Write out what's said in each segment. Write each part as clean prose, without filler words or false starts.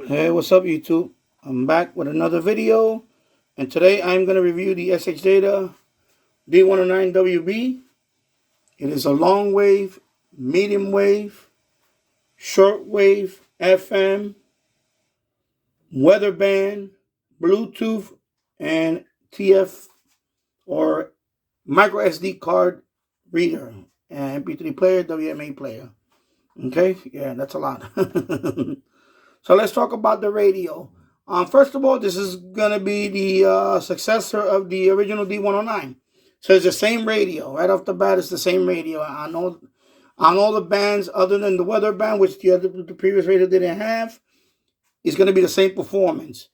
Hey, what's up, YouTube? I'm back with another video, and today I'm going to review the XHDATA D-109WB. It is a long wave, medium wave, short wave, FM, weather band, Bluetooth, and TF or micro SD card reader, and MP3 player, WMA player. Okay, yeah, that's a lot. So let's talk about the radio. First of all, this is going to be the successor of the original D-109. So it's the same radio. Right off the bat, it's the same radio. On all the bands other than the weather band, which the previous radio didn't have, it's going to be the same performance.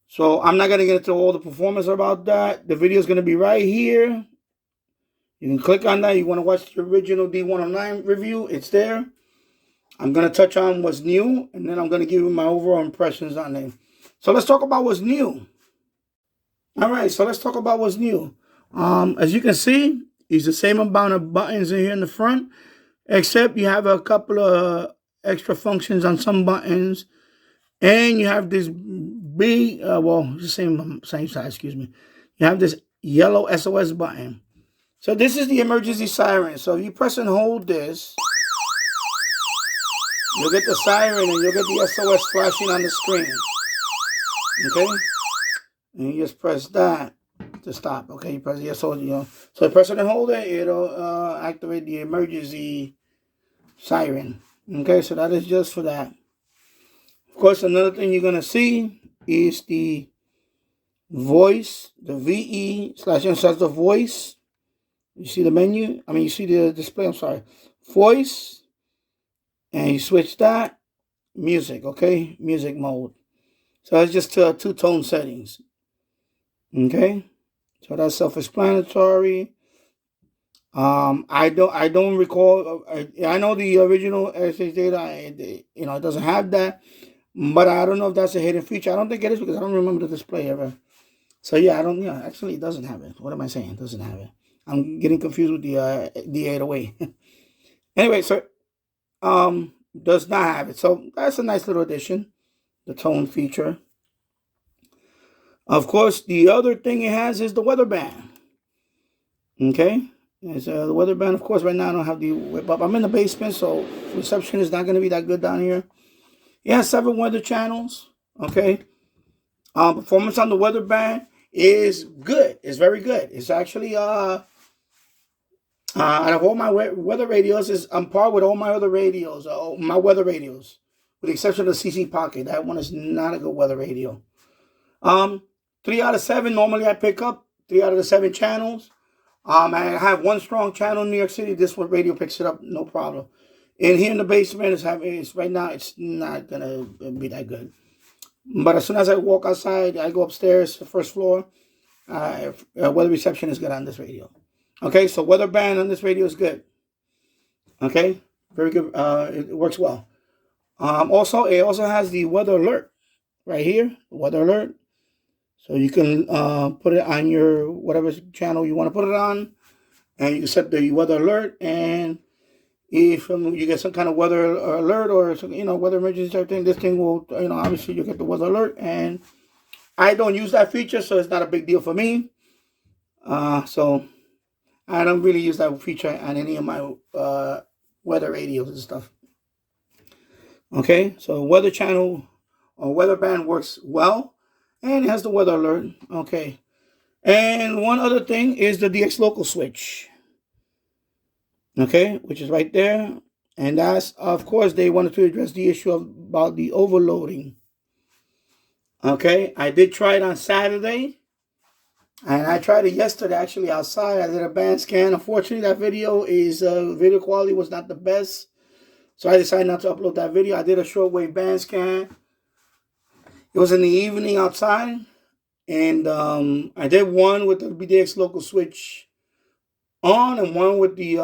So I'm not going to get into all the performance about that. The video is going to be right here. You can click on that. You want to watch the original D-109 review, it's there. I'm going to touch on what's new, and then I'm going to give you my overall impressions on it. So let's talk about what's new. All right, so let's talk about what's new. As you can see, it's the same amount of buttons in here in the front, except you have a couple of extra functions on some buttons, and you have this the same size, excuse me. You have this yellow SOS button. So this is the emergency siren. So if you press and hold this, you'll get the siren and you'll get the SOS flashing on the screen. Okay? And you just press that to stop. Okay, you press the SOS, So press it and hold it, it'll activate the emergency siren. Okay, so that is just for that. Of course, another thing you're going to see is the voice, the VE/N the voice. You see the menu? You see the display, I'm sorry. Voice. And you switch that, music, okay? Music mode. So that's just two-tone settings. Okay? So that's self-explanatory. I don't recall. I know the original XHDATA, it doesn't have that. But I don't know if that's a hidden feature. I don't think it is because I don't remember the display ever. So yeah, actually it doesn't have it. What am I saying? It doesn't have it. I'm getting confused with the 808. Anyway, so does not have it. So that's a nice little addition, the tone feature. Of course, the other thing it has is the weather band. Okay, it's the weather band. Of course, right now I don't have the whip up. I'm in the basement, so reception is not going to be that good down here. It has 7 weather channels. Okay, performance on the weather band is good. It's very good. It's actually out of all my weather radios, is on par with all my other radios, my weather radios, with the exception of the CC Pocket. That one is not a good weather radio. 3 out of 7 normally I pick up 3 out of the 7 channels. I have one strong channel in New York City. This one radio picks it up, no problem. And here in the basement, right now it's not gonna be that good. But as soon as I walk outside, I go upstairs, the first floor. Weather reception is good on this radio. Okay, so weather band on this radio is good. Okay, very good. It works well. Also, it also has the weather alert right here. Weather alert. So you can put it on your whatever channel you want to put it on, and you can set the weather alert. And if you get some kind of weather alert or some, weather emergency type thing, this thing will, obviously you get the weather alert. And I don't use that feature, so it's not a big deal for me. So I don't really use that feature on any of my weather radios and stuff. Okay, so weather channel or weather band works well, and it has the weather alert. Okay, and one other thing is the DX local switch. Okay, which is right there, and that's, of course, they wanted to address the issue about the overloading. Okay, I did try it on Saturday. And I tried it yesterday, actually, outside. I did a band scan. Unfortunately, that video video quality was not the best. So I decided not to upload that video. I did a shortwave band scan. It was in the evening outside. And I did one with the BDX local switch on and one with the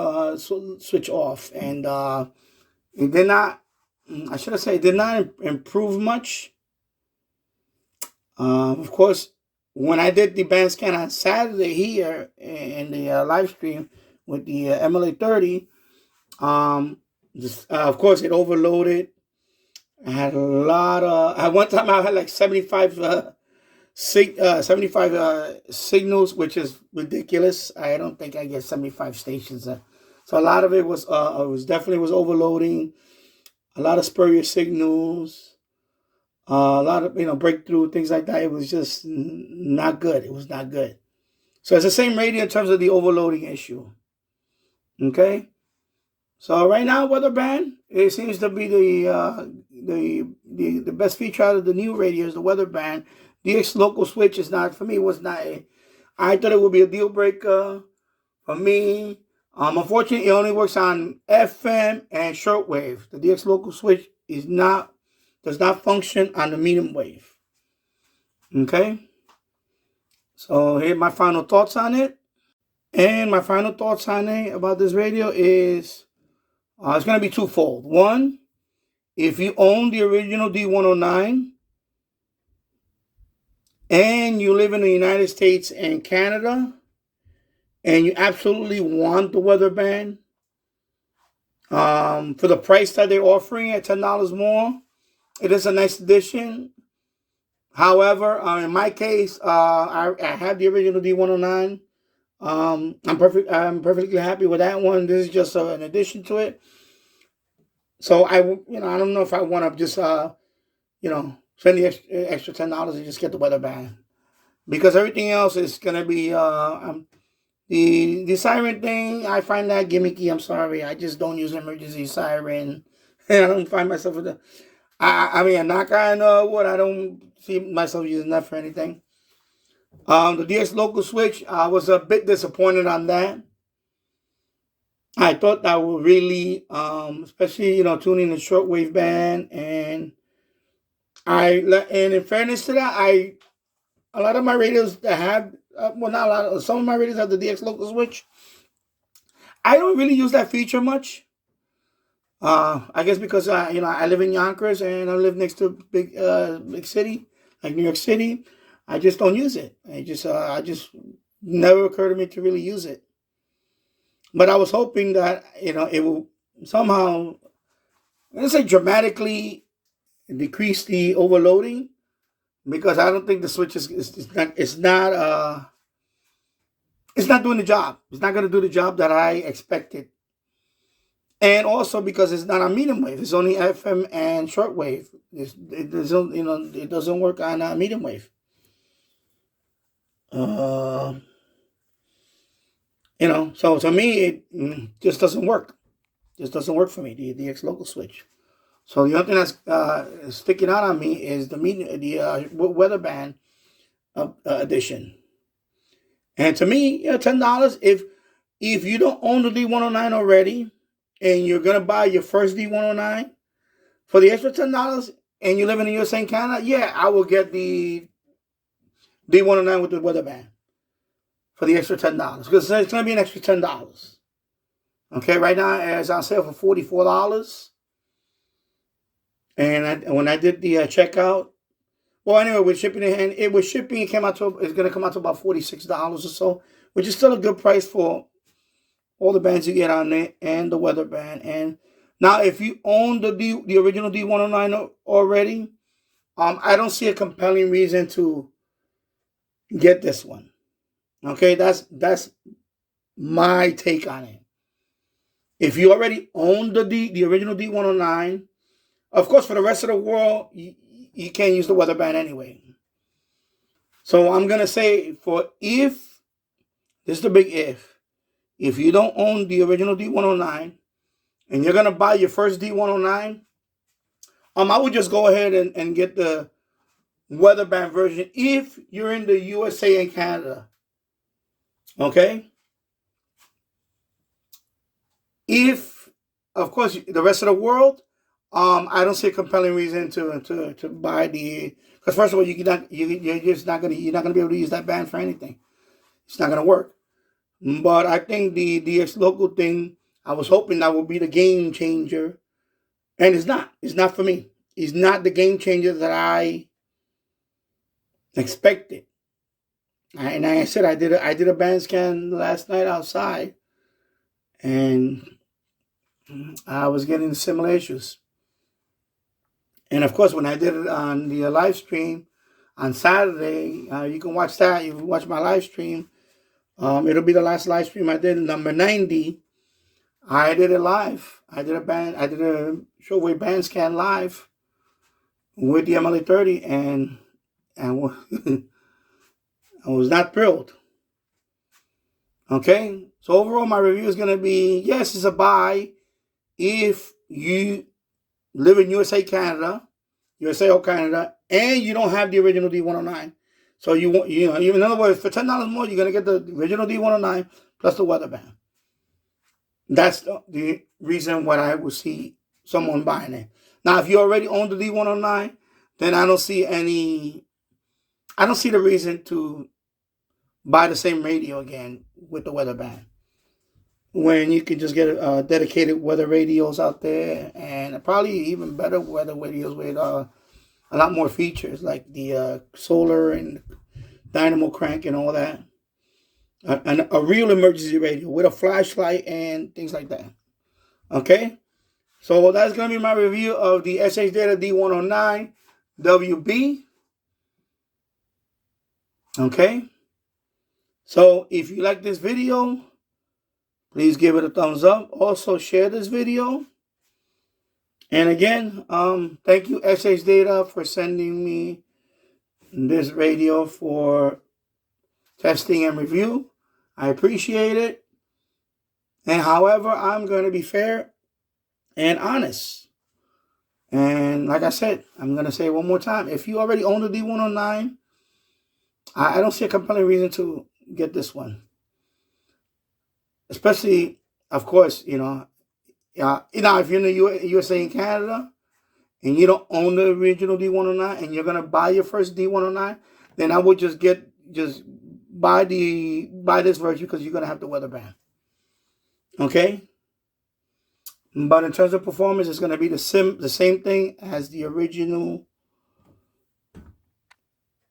switch off. And it did not, I should have said, it did not improve much. Of course, when I did the band scan on Saturday here in the live stream with the MLA 30, of course it overloaded. I had a lot of. At one time, I had like 75 signals, which is ridiculous. I don't think I get 75 stations. So a lot of it was definitely was overloading. A lot of spurious signals. A lot of breakthrough things like that. It was just not good. It was not good. So it's the same radio in terms of the overloading issue. Okay. So right now, weather band, it seems to be the best feature out of the new radios. The weather band, DX local switch is not for me. Was not. I thought it would be a deal breaker for me. Unfortunately, it only works on FM and shortwave. The DX local switch does not function on the medium wave. Okay. So here are my final thoughts on it. And my final thoughts on it about this radio is it's going to be twofold. One, if you own the original D-109 and you live in the United States and Canada and you absolutely want the weather band for the price that they're offering at $10 more, it is a nice addition. However, in my case, I have the original D-109. I'm perfectly happy with that one. This is just an addition to it. So I don't know if I want to just spend the extra $10 and just get the weather band, because everything else is gonna be the siren thing. I find that gimmicky. I'm sorry, I just don't use emergency siren. And I don't find myself with the. I mean, a knock on wood. I don't see myself using that for anything. The DX local switch, I was a bit disappointed on that. I thought that would really, especially tuning the shortwave band, and in fairness to that, a lot of my radios that have not a lot, some of my radios have the DX local switch. I don't really use that feature much. I guess because I live in Yonkers and I live next to big city like New York City. I just don't use it. I just never occurred to me to really use it. But I was hoping that it will somehow, let's say, dramatically decrease the overloading, because I don't think the switch it's not doing the job. It's not going to do the job that I expected. And also because it's not on medium wave. It's only FM and shortwave. It doesn't work on medium wave. So to me, it just doesn't work. Just doesn't work for me, the DX local switch. So the only thing that's sticking out on me is the weather band edition. And to me, $10. If you don't own the D-109 already, and you're gonna buy your first D-109 for the extra $10, and you live in the USA and Canada, yeah, I will get the D-109 with the weather band for the extra $10, because it's gonna be an extra $10. Okay, right now it's on sale for $44. And when I did the checkout, well, anyway, with shipping in hand, it's gonna come out to about $46 or so, which is still a good price for all the bands you get on there and the weather band. And now, if you own the original D-109 already, I don't see a compelling reason to get this one. Okay, that's my take on it. If you already own the original D-109, of course, for the rest of the world, you can't use the weather band anyway. So I'm gonna say, this is the big if you don't own the original D-109 and you're gonna buy your first D-109, I would just go ahead and get the weather band version if you're in the USA and Canada. Okay? If, of course, the rest of the world, I don't see a compelling reason to buy because first of all, you're not gonna be able to use that band for anything. It's not gonna work. But I think the DX local thing, I was hoping that would be the game changer, and it's not. It's not for me. It's not the game changer that I expected. And like I said, I did a band scan last night outside, and I was getting similar issues. And of course, when I did it on the live stream on Saturday, you can watch that. If you watch my live stream, it'll be the last live stream I did, number 90. I did it live. I did a shortwave band scan live with the MLA30, and I was not thrilled. Okay, so overall, my review is going to be, yes, it's a buy if you live in USA or Canada, and you don't have the original D109. So you know, in other words, for $10 more, you're going to get the original D109 plus the weather band. That's the reason why I would see someone buying it. Now, if you already own the D109, then I don't see the reason to buy the same radio again with the weather band, when you can just get dedicated weather radios out there, and probably even better weather radios with a lot more features, like the solar and dynamo crank and all that. A real emergency radio with a flashlight and things like that. Okay, so that's going to be my review of the XHDATA D-109WB. Okay, so if you like this video, please give it a thumbs up. Also, share this video. And again, thank you, XHDATA, for sending me this radio for testing and review. I appreciate it. And however, I'm going to be fair and honest. And like I said, I'm going to say it one more time. If you already own the D109, I don't see a compelling reason to get this one. Especially, of course, if you're in the USA and Canada, and you don't own the original D109, and you're gonna buy your first D109, then I would just buy this version, because you're gonna have the weather band. Okay. But in terms of performance, it's gonna be the same thing as the original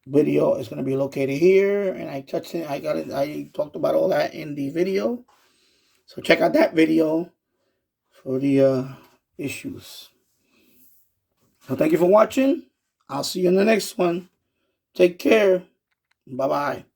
video. It's gonna be located here, and I touched it. I talked about all that in the video. So check out that video for the issues. So thank you for watching. I'll see you in the next one. Take care. Bye-bye.